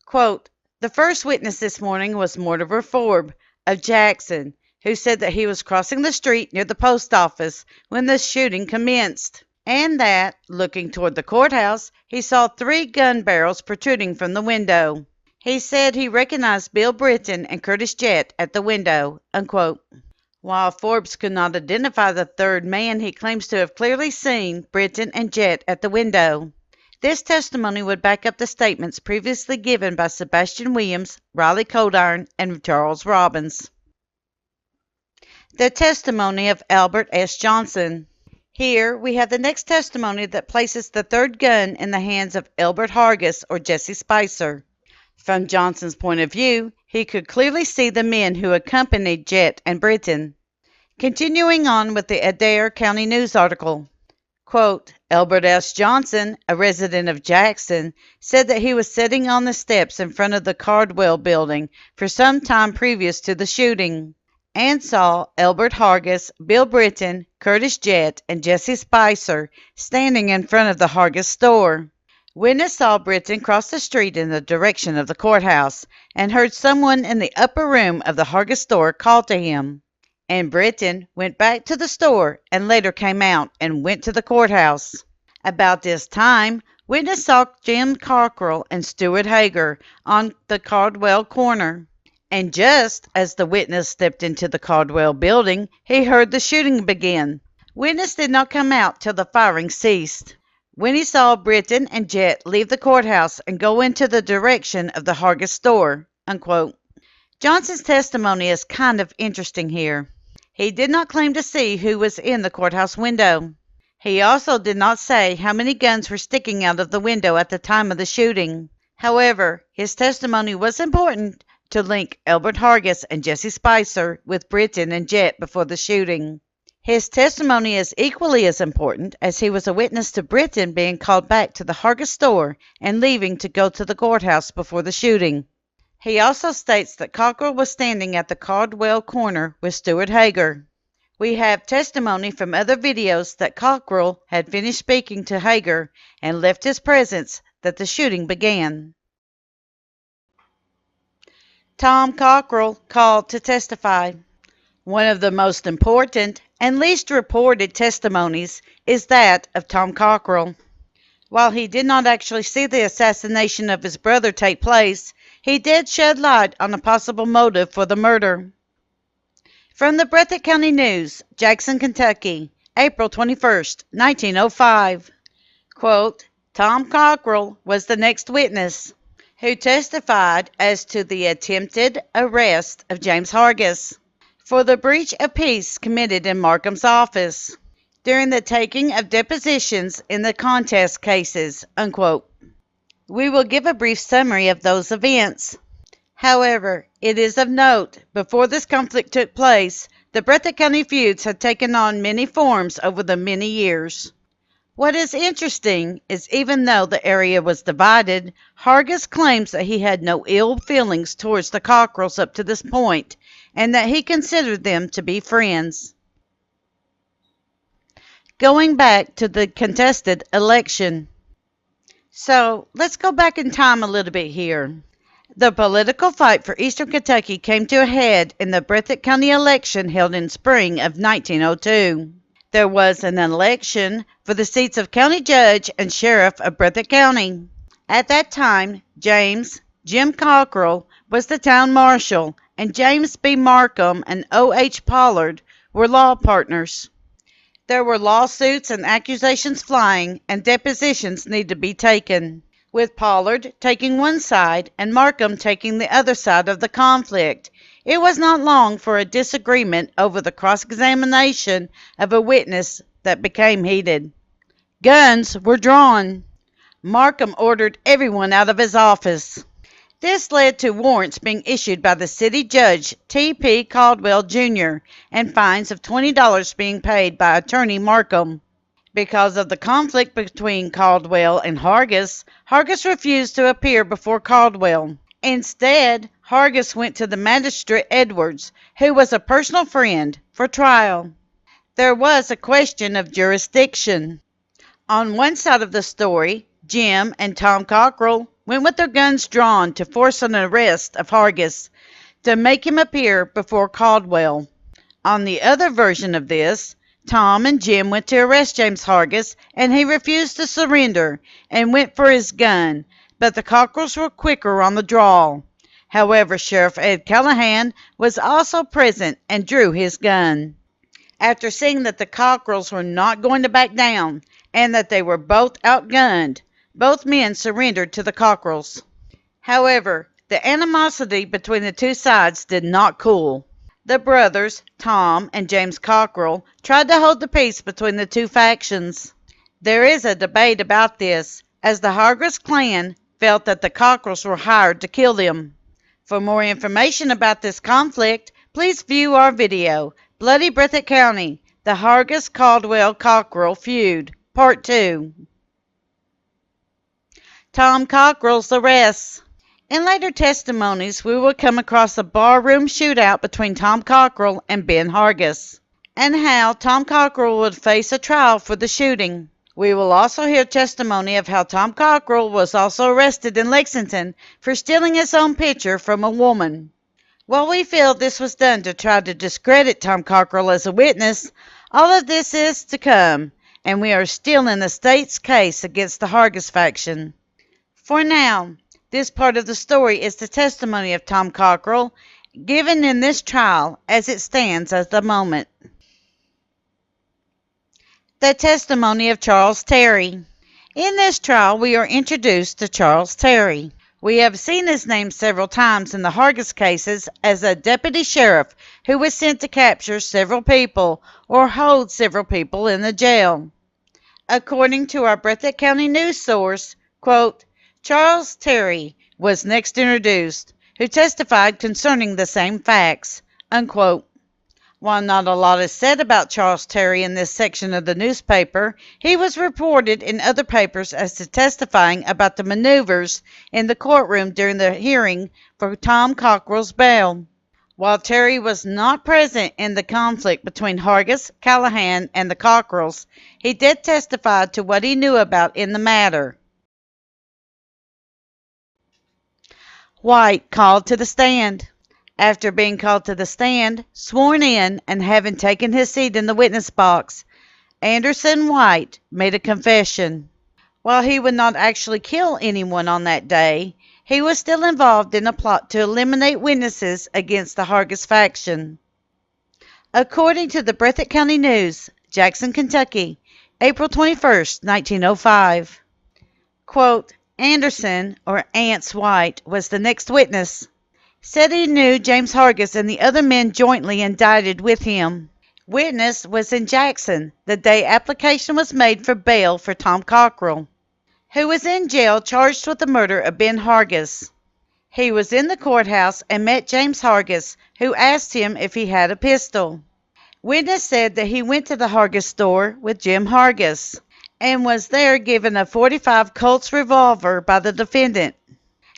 Quote, the first witness this morning was Mortimer Forbes of Jackson, who said that he was crossing the street near the post office when the shooting commenced, and that, looking toward the courthouse, he saw 3 gun barrels protruding from the window. He said he recognized Bill Britton and Curtis Jett at the window, unquote. While Forbes could not identify the third man, he claims to have clearly seen Britton and Jett at the window. This testimony would back up the statements previously given by Sebastian Williams, Riley Coldiron, and Charles Robbins. The testimony of Albert S. Johnson. Here we have the next testimony that places the third gun in the hands of Elbert Hargis or Jesse Spicer. From Johnson's point of view, he could clearly see the men who accompanied Jett and Britton. Continuing on with the Adair County News article, quote, Albert S. Johnson, a resident of Jackson, said that he was sitting on the steps in front of the Cardwell building for some time previous to the shooting, and saw Elbert Hargis, Bill Britton, Curtis Jett, and Jesse Spicer standing in front of the Hargis store. Witness saw Britton cross the street in the direction of the courthouse and heard someone in the upper room of the Hargis store call to him. And Britton went back to the store and later came out and went to the courthouse. About this time, witness saw James Cockrill and Stuart Hager on the Cardwell corner. And just as the witness stepped into the Cardwell building, he heard the shooting begin. Witness did not come out till the firing ceased. When he saw Britton and Jett leave the courthouse and go into the direction of the Hargis store, unquote. Johnson's testimony is kind of interesting here. He did not claim to see who was in the courthouse window. He also did not say how many guns were sticking out of the window at the time of the shooting. However, his testimony was important to link Elbert Hargis and Jesse Spicer with Britton and Jett before the shooting. His testimony is equally as important as he was a witness to Britton being called back to the Hargis store and leaving to go to the courthouse before the shooting. He also states that Cockrill was standing at the Cardwell corner with Stuart Hager. We have testimony from other videos that Cockrill had finished speaking to Hager and left his presence that the shooting began. Tom Cockrill called to testify. One of the most important and least reported testimonies is that of Tom Cockrill. While he did not actually see the assassination of his brother take place, he did shed light on a possible motive for the murder. From the Breathitt County News, Jackson, Kentucky, April 21st, 1905. Quote, Tom Cockrill was the next witness who testified as to the attempted arrest of James Hargis for the breach of peace committed in Markham's office during the taking of depositions in the contest cases, unquote. We will give a brief summary of those events. However, it is of note, before this conflict took place, the Breathitt County feuds had taken on many forms over the many years. What is interesting is even though the area was divided, Hargis claims that he had no ill feelings towards the Cockrills up to this point, and that he considered them to be friends. Going back to the contested election. So, let's go back in time a little bit here. The political fight for Eastern Kentucky came to a head in the Breathitt County election held in spring of 1902. There was an election for the seats of county judge and sheriff of Breathitt County. At that time, Jim Cockrill was the town marshal, and James B. Markham and O.H. Pollard were law partners. There were lawsuits and accusations flying, and depositions needed to be taken, with Pollard taking one side and Markham taking the other side of the conflict. It was not long for a disagreement over the cross-examination of a witness that became heated. Guns were drawn. Markham ordered everyone out of his office. This led to warrants being issued by the city judge T.P. Caldwell, Jr., and fines of $20 being paid by attorney Markham. Because of the conflict between Caldwell and Hargis, Hargis refused to appear before Caldwell. Instead, Hargis went to the magistrate Edwards, who was a personal friend, for trial. There was a question of jurisdiction. On one side of the story, Jim and Tom Cockrill went with their guns drawn to force an arrest of Hargis to make him appear before Caldwell. On the other version of this, Tom and Jim went to arrest James Hargis, and he refused to surrender and went for his gun, but the Cockrills were quicker on the draw. However, Sheriff Ed Callahan was also present and drew his gun. After seeing that the Cockrills were not going to back down and that they were both outgunned, both men surrendered to the Cockrills. However, the animosity between the two sides did not cool. The brothers, Tom and James Cockrill, tried to hold the peace between the two factions. There is a debate about this, as the Hargis clan felt that the Cockrills were hired to kill them. For more information about this conflict, please view our video, Bloody Breathitt County, the Hargis-Caldwell-Cockrill Feud, Part 2. Tom Cockrill's arrest. In later testimonies, we will come across a barroom shootout between Tom Cockrill and Ben Hargis, and how Tom Cockrill would face a trial for the shooting. We will also hear testimony of how Tom Cockrill was also arrested in Lexington for stealing his own picture from a woman. While we feel this was done to try to discredit Tom Cockrill as a witness, all of this is to come, and we are still in the state's case against the Hargis faction. For now, this part of the story is the testimony of Tom Cockrill, given in this trial as it stands at the moment. The testimony of Charles Terry. In this trial, we are introduced to Charles Terry. We have seen his name several times in the Hargis cases as a deputy sheriff who was sent to capture several people or hold several people in the jail. According to our Breathitt County news source, quote, Charles Terry was next introduced, who testified concerning the same facts, unquote. While not a lot is said about Charles Terry in this section of the newspaper, he was reported in other papers as to testifying about the maneuvers in the courtroom during the hearing for Tom Cockrill's bail. While Terry was not present in the conflict between Hargis, Callahan, and the Cockrills, he did testify to what he knew about in the matter. White called to the stand. After being called to the stand, sworn in, and having taken his seat in the witness box, Anderson White made a confession. While he would not actually kill anyone on that day, he was still involved in a plot to eliminate witnesses against the Hargis faction. According to the Breathitt County News, Jackson, Kentucky, April 21st, 1905. Quote, Anderson, or Anse White, was the next witness. Said he knew James Hargis and the other men jointly indicted with him. Witness was in Jackson the day application was made for bail for Tom Cockrill, who was in jail charged with the murder of Ben Hargis. He was in the courthouse and met James Hargis, who asked him if he had a pistol. Witness said that he went to the Hargis store with Jim Hargis and was there given a .45 Colt's revolver by the defendant,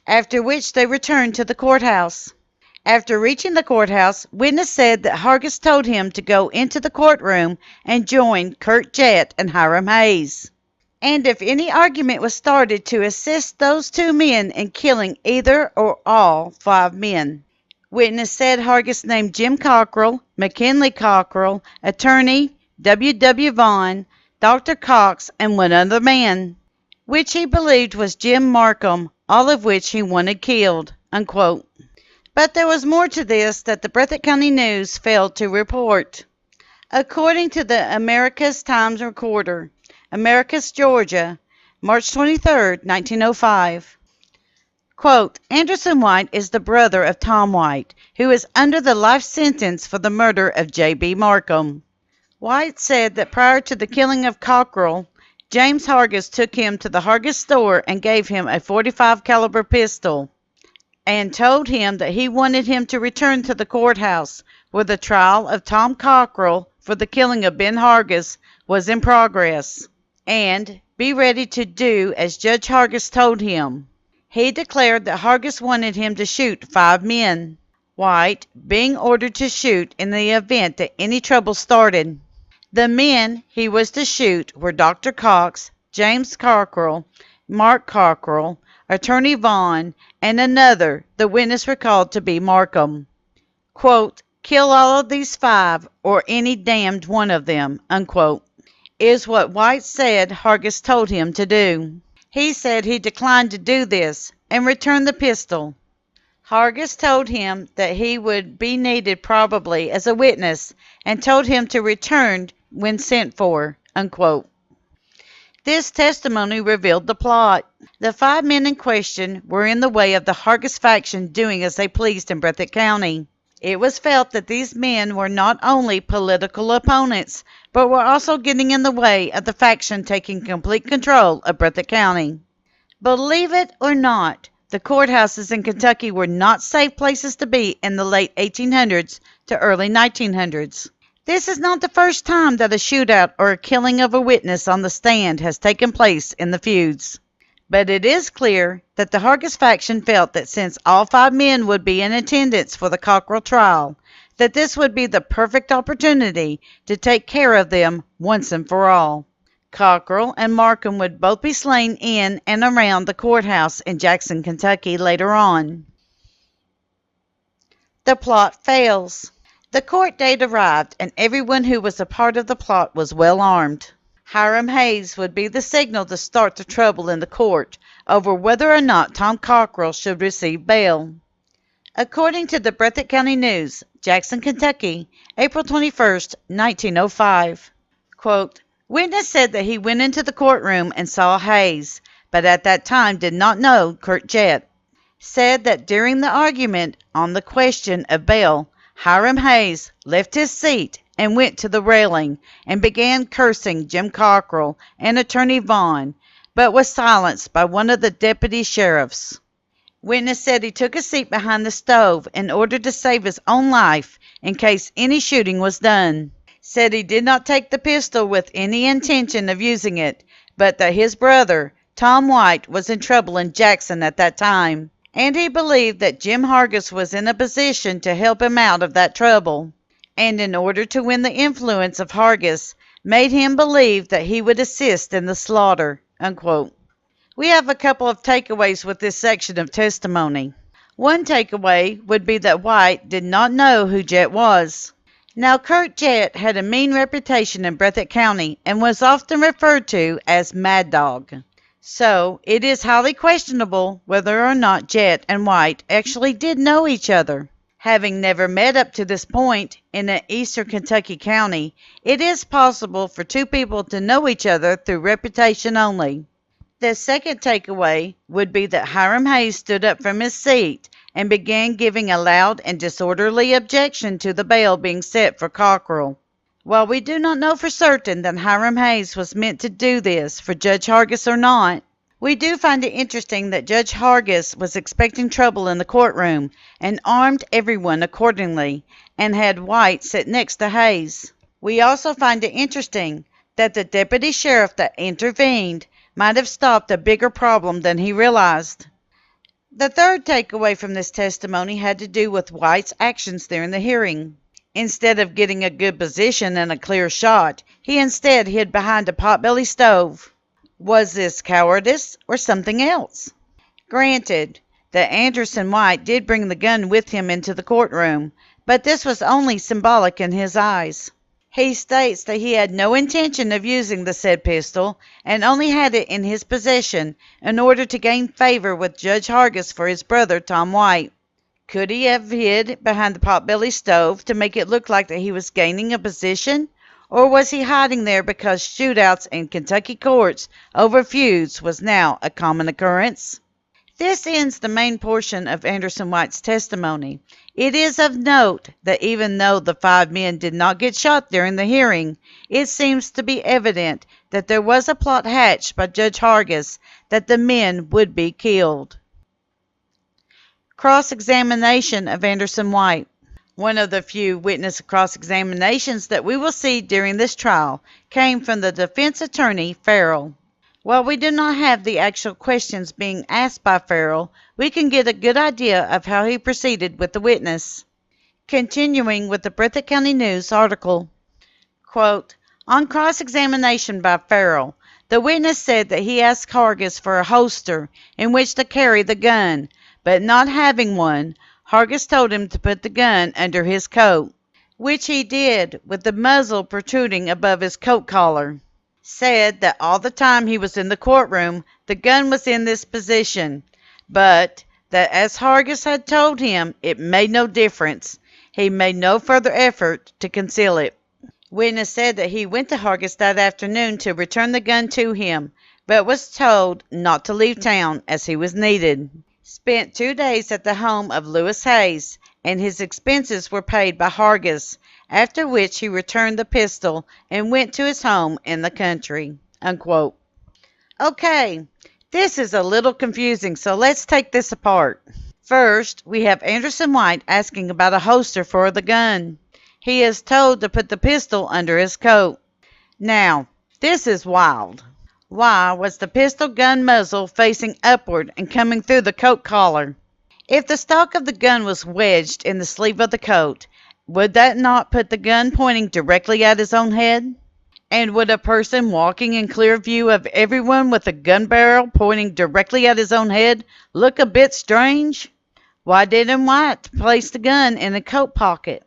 after which they returned to the courthouse. After reaching the courthouse, witness said that Hargis told him to go into the courtroom and join Kurt Jett and Hiram Hayes, and if any argument was started, to assist those two men in killing either or all 5 men. Witness said Hargis named Jim Cockrill, McKinley Cockrill, attorney W.W. Vaughn, Dr. Cox, and one other man, which he believed was Jim Markham, all of which he wanted killed, unquote. But there was more to this that the Breathitt County News failed to report. According to the America's Times Recorder, Americus, Georgia, March 23, 1905. Quote, Anderson White is the brother of Tom White, who is under the life sentence for the murder of J.B. Markham. White said that prior to the killing of Cockrill, James Hargis took him to the Hargis store and gave him a .45 caliber pistol, and told him that he wanted him to return to the courthouse where the trial of Tom Cockrill for the killing of Ben Hargis was in progress, and be ready to do as Judge Hargis told him. He declared that Hargis wanted him to shoot 5 men, White being ordered to shoot in the event that any trouble started. The men he was to shoot were Dr. Cox, James Cockrill, Mark Cockrill, Attorney Vaughn, and another the witness recalled to be Markham. Quote, "Kill all of these five, or any damned one of them," unquote, is what White said Hargis told him to do. He said he declined to do this and returned the pistol. Hargis told him that he would be needed probably as a witness and told him to return when sent for, unquote. This testimony revealed the plot. The five men in question were in the way of the Hargis faction doing as they pleased in Breathitt County. It was felt that these men were not only political opponents, but were also getting in the way of the faction taking complete control of Breathitt County. Believe it or not, the courthouses in Kentucky were not safe places to be in the late 1800s to early 1900s. This is not the first time that a shootout or a killing of a witness on the stand has taken place in the feuds. But it is clear that the Hargis faction felt that since all five men would be in attendance for the Cockrill trial, that this would be the perfect opportunity to take care of them once and for all. Cockrill and Markham would both be slain in and around the courthouse in Jackson, Kentucky later on. The plot fails. The court date arrived, and everyone who was a part of the plot was well armed. Hiram Hayes would be the signal to start the trouble in the court over whether or not Tom Cockrill should receive bail. According to the Breathitt County News, Jackson, Kentucky, April 21st, 1905, quote, "Witness said that he went into the courtroom and saw Hayes, but at that time did not know Kurt Jett. Said that during the argument on the question of bail, Hiram Hayes left his seat and went to the railing and began cursing Jim Cockrill and Attorney Vaughn, but was silenced by one of the deputy sheriffs. Witness said he took a seat behind the stove in order to save his own life in case any shooting was done. Said he did not take the pistol with any intention of using it, but that his brother, Tom White, was in trouble in Jackson at that time, and he believed that Jim Hargis was in a position to help him out of that trouble, and in order to win the influence of Hargis, made him believe that he would assist in the slaughter," unquote. We have a couple of takeaways with this section of testimony. One takeaway would be that White did not know who Jett was. Now, Kurt Jett had a mean reputation in Breathitt County and was often referred to as Mad Dog. So, it is highly questionable whether or not Jett and White actually did know each other. Having never met up to this point in an eastern Kentucky county, it is possible for two people to know each other through reputation only. The second takeaway would be that Hiram Hayes stood up from his seat and began giving a loud and disorderly objection to the bail being set for Cockrill. While we do not know for certain that Hiram Hayes was meant to do this for Judge Hargis or not, we do find it interesting that Judge Hargis was expecting trouble in the courtroom and armed everyone accordingly and had White sit next to Hayes. We also find it interesting that the deputy sheriff that intervened might have stopped a bigger problem than he realized. The third takeaway from this testimony had to do with White's actions during the hearing. Instead of getting a good position and a clear shot, he instead hid behind a potbelly stove. Was this cowardice or something else? Granted that Anderson White did bring the gun with him into the courtroom, but this was only symbolic in his eyes. He states that he had no intention of using the said pistol and only had it in his possession in order to gain favor with Judge Hargis for his brother Tom White. Could he have hid behind the potbelly stove to make it look like that he was gaining a position? Or was he hiding there because shootouts in Kentucky courts over feuds was now a common occurrence? This ends the main portion of Anderson White's testimony. It is of note that even though the five men did not get shot during the hearing, it seems to be evident that there was a plot hatched by Judge Hargis that the men would be killed. Cross-examination of Anderson White. One of the few witness cross-examinations that we will see during this trial came from the defense attorney, Farrell. While we do not have the actual questions being asked by Farrell, we can get a good idea of how he proceeded with the witness. Continuing with the Breathitt County News article, quote, On cross-examination by Farrell, the witness said that he asked Hargis for a holster in which to carry the gun, but not having one, Hargis told him to put the gun under his coat, which he did with the muzzle protruding above his coat collar. Said that all the time he was in the courtroom, the gun was in this position, but that as Hargis had told him, it made no difference. He made no further effort to conceal it. Witness said that he went to Hargis that afternoon to return the gun to him, but was told not to leave town as he was needed. Spent 2 days at the home of Lewis Hayes, and his expenses were paid by Hargis, after which he returned the pistol and went to his home in the country." Unquote. Okay, this is a little confusing, so let's take this apart. First, we have Anderson White asking about a holster for the gun. He is told to put the pistol under his coat. Now, this is wild. Why was the pistol gun muzzle facing upward and coming through the coat collar? If the stock of the gun was wedged in the sleeve of the coat, would that not put the gun pointing directly at his own head? And would a person walking in clear view of everyone with a gun barrel pointing directly at his own head look a bit strange? Why didn't White place the gun in a coat pocket?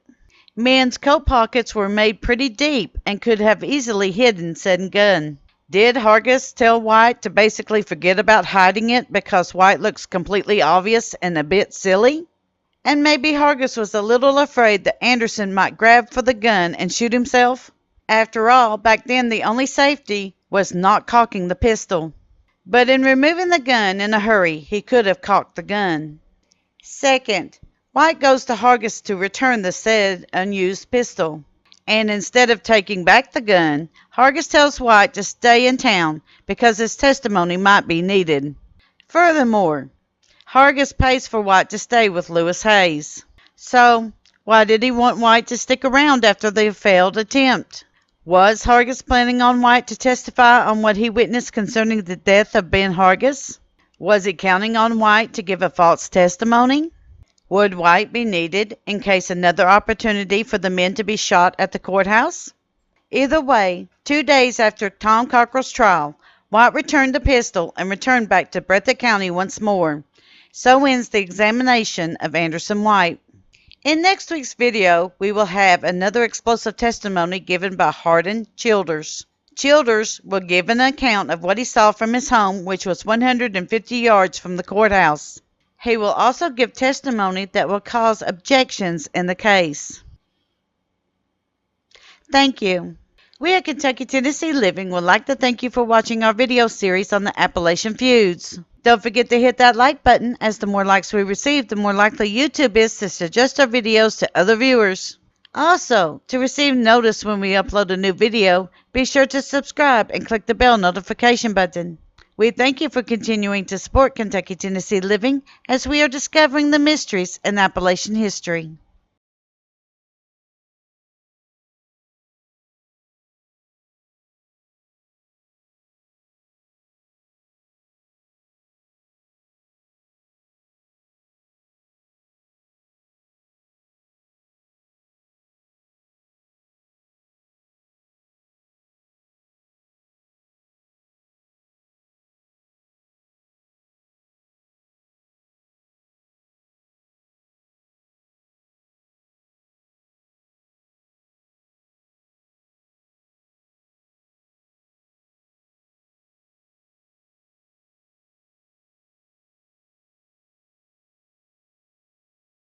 Men's coat pockets were made pretty deep and could have easily hidden said gun. Did Hargis tell White to basically forget about hiding it because White looks completely obvious and a bit silly? And maybe Hargis was a little afraid that Anderson might grab for the gun and shoot himself? After all, back then the only safety was not cocking the pistol. But in removing the gun in a hurry, he could have cocked the gun. Second, White goes to Hargis to return the said unused pistol. And instead of taking back the gun, Hargis tells White to stay in town because his testimony might be needed. Furthermore, Hargis pays for White to stay with Lewis Hayes. So, why did he want White to stick around after the failed attempt? Was Hargis planning on White to testify on what he witnessed concerning the death of Ben Hargis? Was he counting on White to give a false testimony? Would White be needed in case another opportunity for the men to be shot at the courthouse? Either way, 2 days after Tom Cockrill's trial, White returned the pistol and returned back to Breathitt County once more. So ends the examination of Anderson White. In next week's video, we will have another explosive testimony given by Hardin Childers. Childers will give an account of what he saw from his home, which was 150 yards from the courthouse. He will also give testimony that will cause objections in the case. Thank you. We at Kentucky, Tennessee Living would like to thank you for watching our video series on the Appalachian Feuds. Don't forget to hit that like button, as the more likes we receive, the more likely YouTube is to suggest our videos to other viewers. Also, to receive notice when we upload a new video, be sure to subscribe and click the bell notification button. We thank you for continuing to support Kentucky, Tennessee Living as we are discovering the mysteries in Appalachian history.